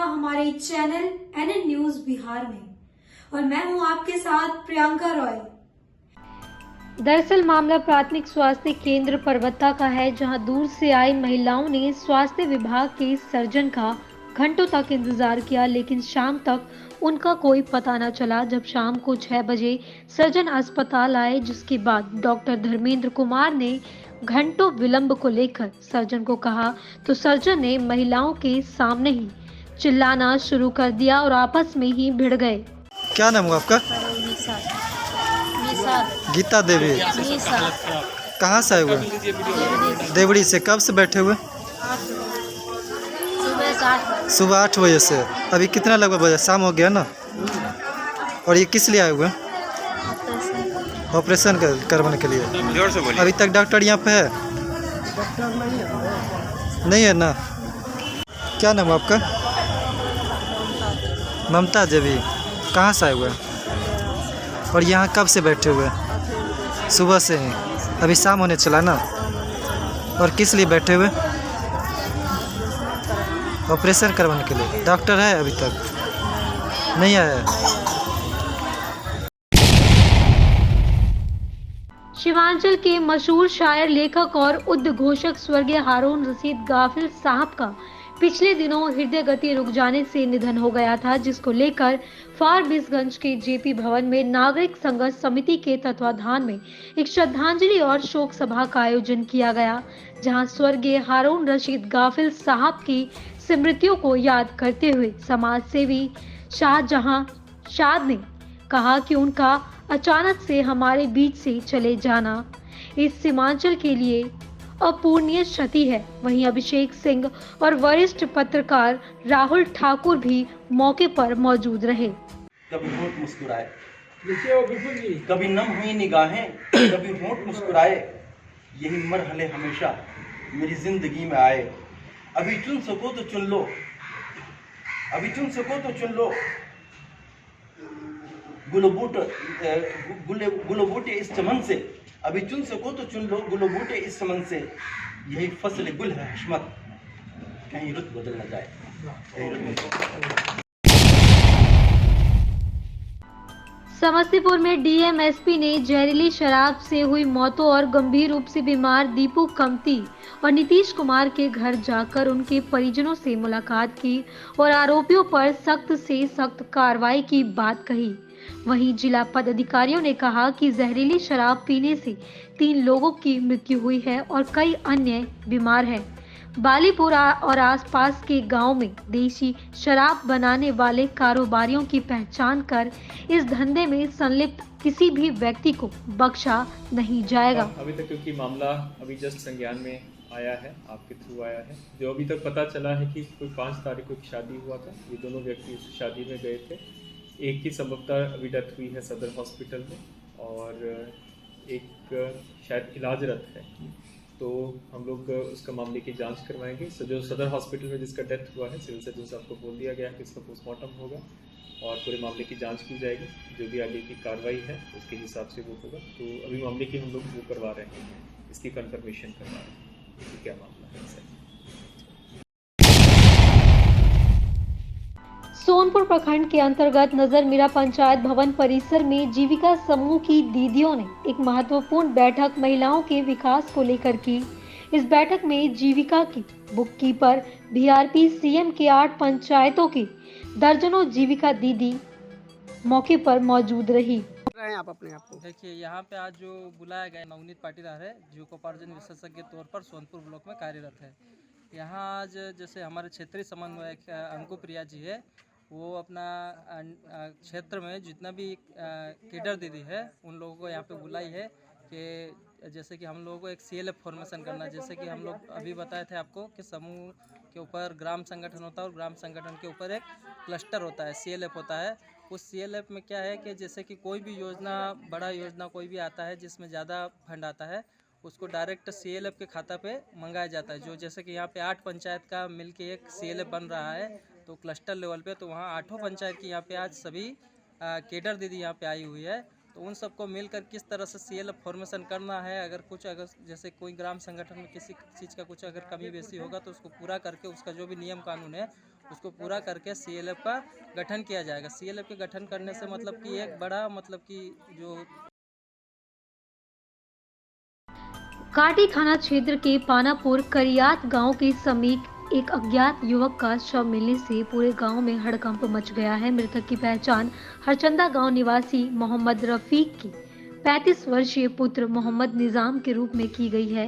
हमारे channel NN news Bihar में और मैं हूं आपके साथ प्रियंका रॉय। दरअसल मामला प्राथमिक स्वास्थ्य केंद्र परबत्ता का है, जहां दूर से आई महिलाओं ने स्वास्थ्य विभाग के सर्जन का घंटों तक इंतजार किया, लेकिन शाम तक उनका कोई पता न चला। जब शाम को 6 बजे सर्जन अस्पताल आए, जिसके बाद डॉक्टर धर्मेंद्र कुमार ने घंटों विलंब को लेकर सर्जन को कहा, तो सर्जन ने महिलाओं के सामने ही चिल्लाना शुरू कर दिया और आपस में ही भिड़ गए। क्या नाम हुआ आपका? गीता देवी। कहाँ से आए हुए? देवड़ी से। कब से बैठे हुए? सुबह 8 बजे से। अभी कितना लगभग बजे? शाम हो गया ना। और ये किस लिए आए हुए? ऑपरेशन करवाने के लिए। अभी तक डॉक्टर यहाँ पे है? नहीं है ना। क्या नाम है आपका? ममता देवी। कहाँ से आए हुए? और यहाँ कब से बैठे हुए? सुबह से ही। अभी शाम होने चला ना। और किस लिए बैठे हुए? ऑपरेशन करवाने के लिए। डॉक्टर है अभी तक? नहीं आया। शिवांचल के मशहूर शायर, लेखक और उद्घोषक स्वर्गीय हारून रशीद गाफिल साहब का पिछले दिनों हृदय गति रुक जाने से निधन हो गया था, जिसको लेकर फारबिसगंज के जेपी भवन में नागरिक संघर्ष समिति के तत्वाधान में एक श्रद्धांजलि और शोक सभा का आयोजन किया गया, जहां स्वर्गीय हारून रशीद गाफिल साहब की स्मृतियों को याद करते हुए समाज सेवी शाहजहां शाद ने कहा कि उनका अचानक से हमारे बीच से चले जाना इस सीमांचल के लिए अपूर्णीय क्षति है। वहीं अभिषेक सिंह और वरिष्ठ पत्रकार राहुल ठाकुर भी मौके पर मौजूद रहे। कभी होंठ मुस्कुराए, कभी नम हुई निगाहें, कभी होंठ मुस्कुराए, यही मरहले हमेशा मेरी जिंदगी में आए। अभी चुन सको तो चुन लो, अभी चुन सको तो चुन लो, गुलबूटे इस चमन से। अभी चुन सको तो चुन लो गुलबूटे इस चमन से, यही फसल गुल है हशमत, कहीं रुत बदल न जाए, कहीं रुत। समस्तीपुर में डीएमएसपी ने जहरीली शराब से हुई मौतों और गंभीर रूप से बीमार दीपू कमती और नीतीश कुमार के घर जाकर उनके परिजनों से मुलाकात की और आरोपियों पर सख्त से सख्त कार्रवाई की बात कही। वहीं जिला पदाधिकारियों ने कहा कि जहरीली शराब पीने से 3 लोगों की मृत्यु हुई है और कई अन्य बीमार हैं। बालीपुर और आसपास के गांव में देशी शराब बनाने वाले कारोबारियों की पहचान कर इस धंधे में संलिप्त किसी भी व्यक्ति को बख्शा नहीं जाएगा। अभी तक क्योंकि मामला अभी जस्ट संज्ञान में आया है, आपके थ्रू आया है, जो अभी तक पता चला है कि कोई 5 तारीख को शादी हुआ था। ये दोनों व्यक्ति उस शादी में गए थे। एक की संभवतः अभी डेथ हुई है सदर हॉस्पिटल में और एक शायद इलाजरत है। तो हम लोग उसका मामले की जांच करवाएंगे। जो सदर हॉस्पिटल में जिसका डेथ हुआ है, सिविल सर्जन साहब को बोल दिया गया है कि इसका पोस्टमार्टम होगा और पूरे मामले की जांच की जाएगी। जो भी आगे की कार्रवाई है उसके हिसाब से वो होगा। तो अभी मामले की हम लोग वो करवा रहे हैं, इसकी कंफर्मेशन करवा रहे हैं कि क्या मामला है सर। सोनपुर प्रखंड के अंतर्गत नजर मीरा पंचायत भवन परिसर में जीविका समूह की दीदियों ने एक महत्वपूर्ण बैठक महिलाओं के विकास को लेकर की। इस बैठक में जीविका की बुक कीपर बीआरपी सीएम के 8 पंचायतों की दर्जनों जीविका दीदी मौके पर मौजूद रही। आप अपने आप को देखिए, यहाँ पे आज जो बुलाया गया नवनीत पाटीदार है, जीविकोपार्जन विशेषज्ञ तौर पर सोनपुर ब्लॉक में कार्यरत है। यहाँ आज जैसे हमारे क्षेत्रीय समन्वयक अंकु प्रिया जी है, वो अपना क्षेत्र में जितना भी केडर दीदी है उन लोगों को यहाँ पे बुलाई है कि जैसे कि हम लोगों को एक सीएलएफ फॉर्मेशन करना है। जैसे कि हम लोग अभी बताए थे आपको कि समूह के ऊपर ग्राम संगठन होता है और ग्राम संगठन के ऊपर एक क्लस्टर होता है, सीएलएफ होता है। उस सीएलएफ में क्या है कि जैसे कि कोई भी योजना, बड़ा योजना कोई भी आता है जिसमें ज़्यादा फंड आता है, उसको डायरेक्ट सीएलएफ के खाता पे मंगाया जाता है। जो जैसे कि यहाँ पे 8 पंचायत का मिलके एक सीएलएफ बन रहा है, तो क्लस्टर लेवल पे, तो वहाँ 8 पंचायत की यहाँ पे आज सभी केडर दीदी यहाँ पे आई हुई है। तो उन सबको मिलकर किस तरह से सीएलएफ फॉर्मेशन करना है, अगर जैसे कोई ग्राम संगठन में किसी चीज़ का कुछ अगर कमी बेसी होगा तो उसको पूरा करके उसका जो भी नियम कानून है उसको पूरा करके CLF का गठन किया जाएगा। CLF के गठन करने से मतलब कि एक बड़ा मतलब कि जो काटी थाना क्षेत्र के पानापुर करियात गांव के समीप एक अज्ञात युवक का शव मिलने से पूरे गांव में हड़कंप मच गया है। मृतक की पहचान हरचंदा गांव निवासी मोहम्मद रफीक की 35 वर्षीय पुत्र मोहम्मद निजाम के रूप में की गई है।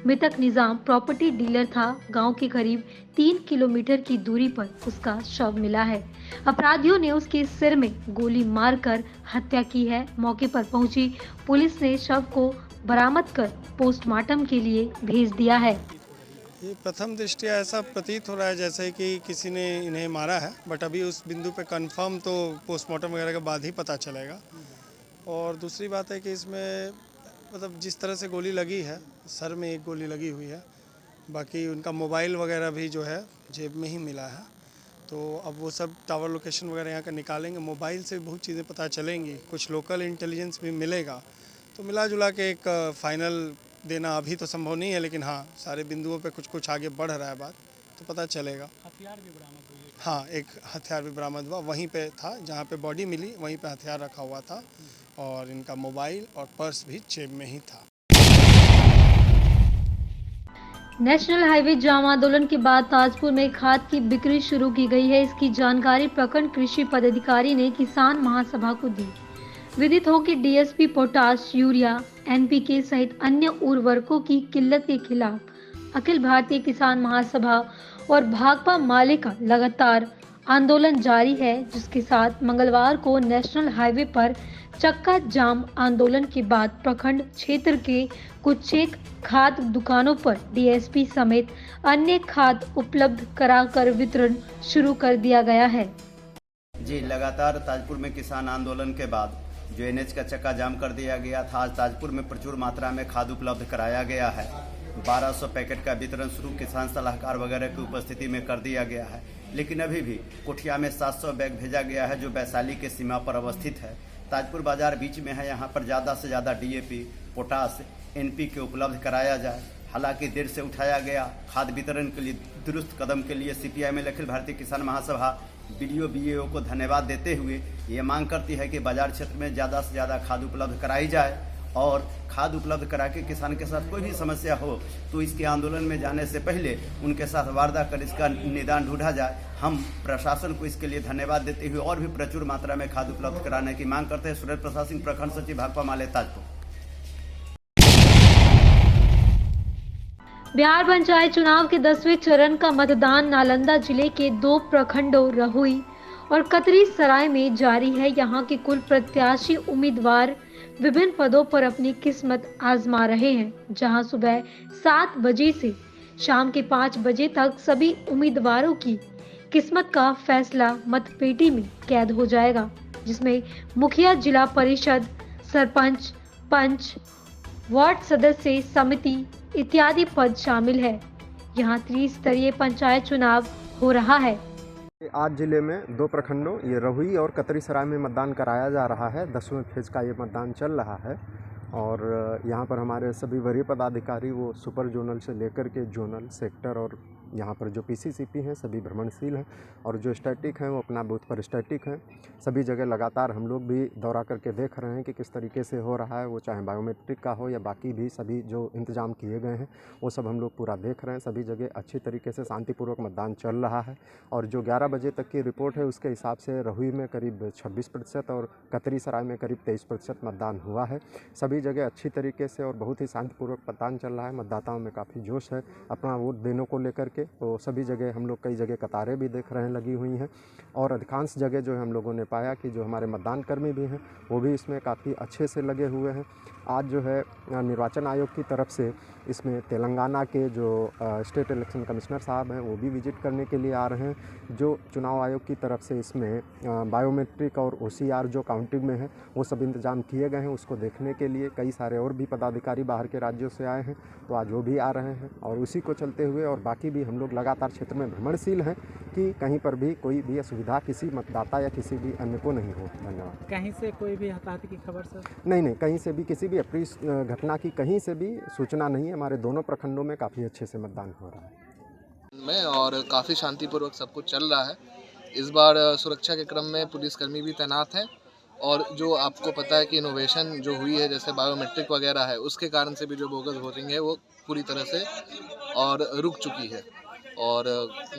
मृतक निजाम प्रॉपर्टी डीलर था। गांव के करीब 3 किलोमीटर की दूरी पर उसका शव मिला है। अपराधियों ने उसके सिर में गोली मारकर हत्या की है। मौके पर पहुंची पुलिस ने शव को बरामद कर पोस्टमार्टम के लिए भेज दिया है। ये प्रथम दृष्टया ऐसा प्रतीत हो रहा है जैसे कि किसी ने इन्हें मारा है, बट अभी उस बिंदु पे कंफर्म तो पोस्टमार्टम वगैरह के बाद ही पता चलेगा। और दूसरी बात है कि इसमें मतलब जिस तरह से गोली लगी है, सर में एक गोली लगी हुई है, बाकी उनका मोबाइल वगैरह भी जो है जेब में ही मिला है। तो अब वो सब टावर लोकेशन वगैरह यहाँ का निकालेंगे, मोबाइल से बहुत चीज़ें पता चलेंगी, कुछ लोकल इंटेलिजेंस भी मिलेगा। तो मिला जुला के एक फाइनल देना अभी तो संभव नहीं है, लेकिन हाँ सारे बिंदुओं पे कुछ कुछ आगे बढ़ रहा है बात, तो पता चलेगा। हथियार भी बरामद हुए? हाँ, एक हथियार भी बरामद हुआ, वहीं पे था जहाँ पे बॉडी मिली, वहीं पे हथियार रखा हुआ था और इनका मोबाइल और पर्स भी जेब में ही था। नेशनल हाईवे जाम आंदोलन के बाद ताजपुर में खाद की बिक्री शुरू की गई है। इसकी जानकारी प्रखंड कृषि पदाधिकारी ने किसान महासभा को दी। विदित हो कि DSP पोटाश, यूरिया, NPK सहित अन्य उर्वरकों की किल्लत के खिलाफ अखिल भारतीय किसान महासभा और भाकपा माले का लगातार आंदोलन जारी है, जिसके साथ मंगलवार को नेशनल हाईवे पर चक्का जाम आंदोलन के बाद प्रखंड क्षेत्र के कुछ एक खाद दुकानों पर DSP समेत अन्य खाद उपलब्ध कराकर वितरण शुरू कर दिया गया है। जी, लगातार ताजपुर में किसान आंदोलन के बाद जो NH का चक्का जाम कर दिया गया था, आज ताजपुर में प्रचुर मात्रा में खाद उपलब्ध कराया गया है। 1200 पैकेट का वितरण शुरू किसान सलाहकार वगैरह की उपस्थिति में कर दिया गया है, लेकिन अभी भी कोठिया में 700 बैग भेजा गया है जो वैशाली के सीमा पर अवस्थित है। ताजपुर बाजार बीच में है, यहाँ पर ज़्यादा से ज़्यादा DAP, पोटास, NPK उपलब्ध कराया जाए। हालांकि देर से उठाया गया खाद वितरण के लिए दुरुस्त कदम के लिए CPI अखिल भारतीय किसान महासभा BDO BAO को धन्यवाद देते हुए ये मांग करती है कि बाजार क्षेत्र में ज़्यादा से ज़्यादा खाद उपलब्ध कराई जाए और खाद उपलब्ध करा के किसान के साथ कोई भी समस्या हो तो इसके आंदोलन में जाने से पहले उनके साथ वार्ता कर इसका निदान ढूंढा जाए। हम प्रशासन को इसके लिए धन्यवाद देते हुए और भी प्रचुर मात्रा में खाद उपलब्ध कराने की मांग करते हैं। सुरेश प्रसाद सिंह, प्रखंड सचिव, भाकपा माले, ताजपुर। बिहार पंचायत चुनाव के 10वें चरण का मतदान नालंदा जिले के 2 प्रखंडों रहुई और कतरी सराय में जारी है। यहाँ के कुल प्रत्याशी उम्मीदवार विभिन्न पदों पर अपनी किस्मत आजमा रहे हैं, जहां सुबह 7 बजे से शाम के 5 बजे तक सभी उम्मीदवारों की किस्मत का फैसला मतपेटी में कैद हो जाएगा, जिसमें मुखिया, जिला परिषद, सरपंच, पंच, वार्ड सदस्य, समिति इत्यादि पद शामिल है। यहाँ त्रिस्तरीय पंचायत चुनाव हो रहा है। आज जिले में 2 प्रखंडों ये रहुई और कतरी सराय में मतदान कराया जा रहा है। 10वें फेज का ये मतदान चल रहा है और यहाँ पर हमारे सभी वरीय पदाधिकारी वो सुपर जोनल से लेकर के जोनल, सेक्टर और यहाँ पर जो PCCP हैं सभी भ्रमणशील हैं और जो स्टैटिक हैं वो अपना बूथ पर स्टैटिक हैं। सभी जगह लगातार हम लोग भी दौरा करके देख रहे हैं कि किस तरीके से हो रहा है, वो चाहे बायोमेट्रिक का हो या बाकी भी सभी जो इंतजाम किए गए हैं वो सब हम लोग पूरा देख रहे हैं। सभी जगह अच्छी तरीके से शांतिपूर्वक मतदान चल रहा है और जो 11 बजे तक की रिपोर्ट है उसके हिसाब से रहुई में करीब 26% और कतरी सराय में करीब 23% मतदान हुआ है। सभी जगह अच्छी तरीके से और बहुत ही शांतिपूर्वक मतदान चल रहा है। मतदाताओं में काफ़ी जोश है अपना वोट देने को लेकर के। तो सभी जगह हम लोग कई जगह कतारें भी देख रहे हैं लगी हुई हैं और अधिकांश जगह जो है हम लोगों ने पाया कि जो हमारे मतदान कर्मी भी हैं वो भी इसमें काफ़ी अच्छे से लगे हुए हैं। आज जो है निर्वाचन आयोग की तरफ से इसमें तेलंगाना के जो स्टेट इलेक्शन कमिश्नर साहब हैं वो भी विजिट करने के लिए आ रहे हैं। जो चुनाव आयोग की तरफ से इसमें बायोमेट्रिक और OCR जो काउंटिंग में है वो सब इंतजाम किए गए हैं, उसको देखने के लिए कई सारे और भी पदाधिकारी बाहर के राज्यों से आए हैं, तो आज वो भी आ रहे हैं और उसी को चलते हुए और बाकी भी हम लोग लगातार क्षेत्र में भ्रमणशील हैं कि कहीं पर भी कोई भी असुविधा किसी मतदाता या किसी भी अन्य को नहीं हो। धन्यवाद। कहीं से कोई भी हताहत की खबर सर? नहीं, कहीं से भी किसी भी अप्रिय घटना की कहीं से भी सूचना नहीं है। हमारे दोनों प्रखंडों में काफ़ी अच्छे से मतदान हो रहा है। में और काफ़ी शांतिपूर्वक सब कुछ चल रहा है। इस बार सुरक्षा के क्रम में पुलिसकर्मी भी तैनात हैं और जो आपको पता है कि इनोवेशन जो हुई है जैसे बायोमेट्रिक वगैरह है, उसके कारण से भी जो बोगस वोटिंग है वो पूरी तरह से और रुक चुकी है और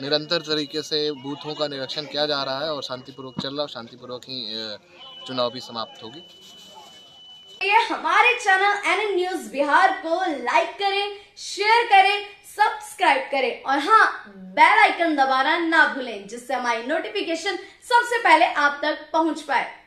निरंतर तरीके से बूथों का निरीक्षण किया जा रहा है और शांतिपूर्वक चल रहा है। शांतिपूर्वक ही चुनाव भी समाप्त होगी। हमारे चैनल एनएन न्यूज़ बिहार को लाइक करें, शेयर करें, सब्सक्राइब करें और हाँ, बेल आइकन दबाना ना भूलें जिससे हमारी नोटिफिकेशन सबसे पहले आप तक पहुंच पाए।